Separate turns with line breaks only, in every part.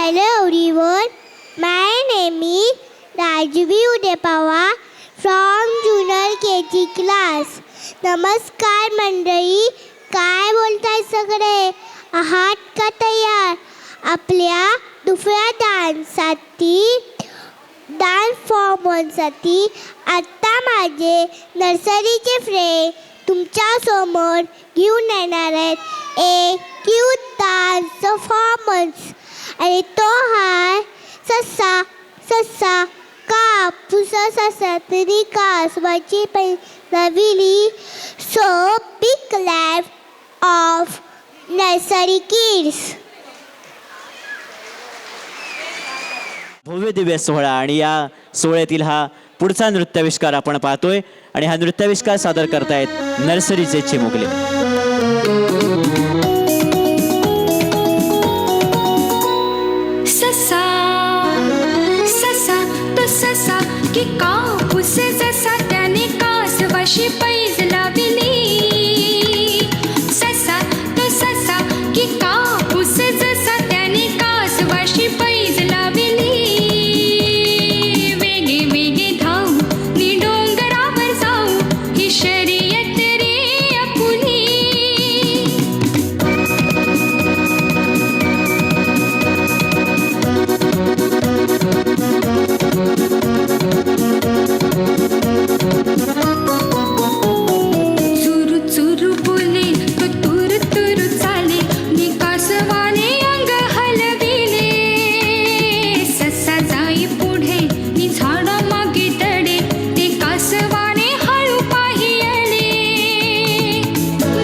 Hello everyone, my name is Rajvi Udepawa from Junior KG class. नमस्कार मंडळी, काय बोलताय सगळे? आहात का तयार आपल्या दुसऱ्या डान्स फॉर्मसाठी? आता माझे नर्सरीचे फ्रेंड तुमच्यासमोर घेऊन येणार आहेत एक क्यूट डान्स परफॉर्मन्स. आणि तो हा ससा ससा कापूस ससा तरी कासवाची नविली. So big clap of nursery kids.
भव्य दिव्य सोहळा आणि या सोहळ्यातील हा पुढचा नृत्याविष्कार आपण पाहतोय आणि हा नृत्याविष्कार सादर करतायत नर्सरीचे चिमुकले.
ससा ससा तो ससा की कापूस जसा त्याने कासवाशी पैज लाविली. ससा तो ससा की कापूस जसा त्याने कासवाशी पैज लाविली. वेगे वेगे धावू नि डोंगरावर जाऊ ही शर्यत रे आपुली. चुरू चुरू बोले तो तुर तुर चाले नि कासवाने अंग हलविले. ससा जाई पुढे नि झाडा मागे तडे ते कासवाने हळू पाहिले.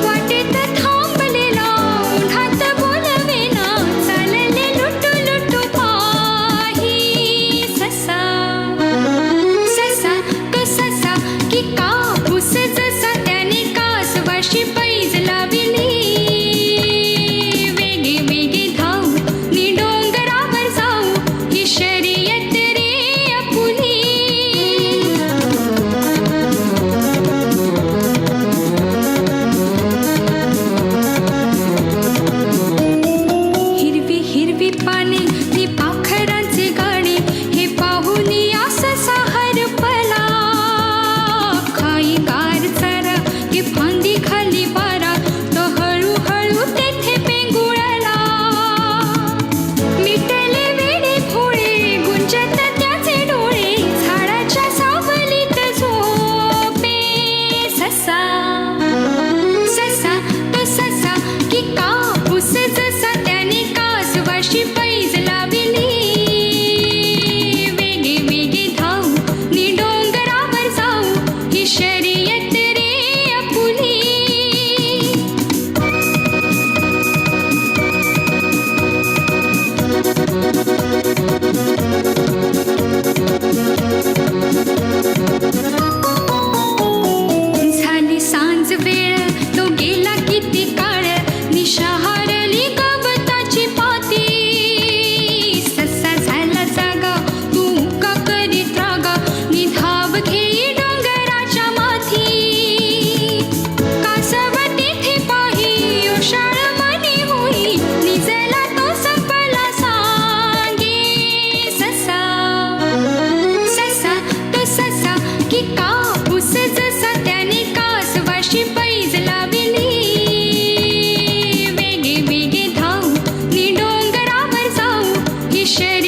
वाटेत थांबलेला उन्हात बोलवेना चालले लुटू लुटू पाही. ससा ससा तो ससा की कापूस जसा त्याने कासवाशी पैज लाविली. वेगे वेगे धावू नि डोंगरावर जाऊ ही शर्यत रे आपुली. हिरवी हिरवी पाने नि पाखरांचे गाणे हे पाहून या ससा हरपला. खाई गार चारा की फांदी खाली बारा तो हळूहळू तेथे पेंगुळला. मिटले वेडे भोळे गुंजत त्याचे डोळे झाडाच्या सावलीत झोपे. ससा ससा तो ससा की कापूस जसा त्याने कासवाशी पैज लाविली. वेगे वेगे धावू नि डोंगरावर जाऊ ही शर्यत रे आपुली. झाली सांज वेळ तो गेला किती काळ निशा हारली गवताची पाती. ससा झाला जागा तू का करीत रागा नि धाव घेई डोंगराच्या माथी. कासव तिथे पाही ओशाळ मनी होई निजला तो संपला सांगे. ससा ससा तो ससा की कापूस जसा त्याने कासवाशी पैज लाविली. वेगे वेगे धावू नि डोंगरावर जाऊ ही शर्यत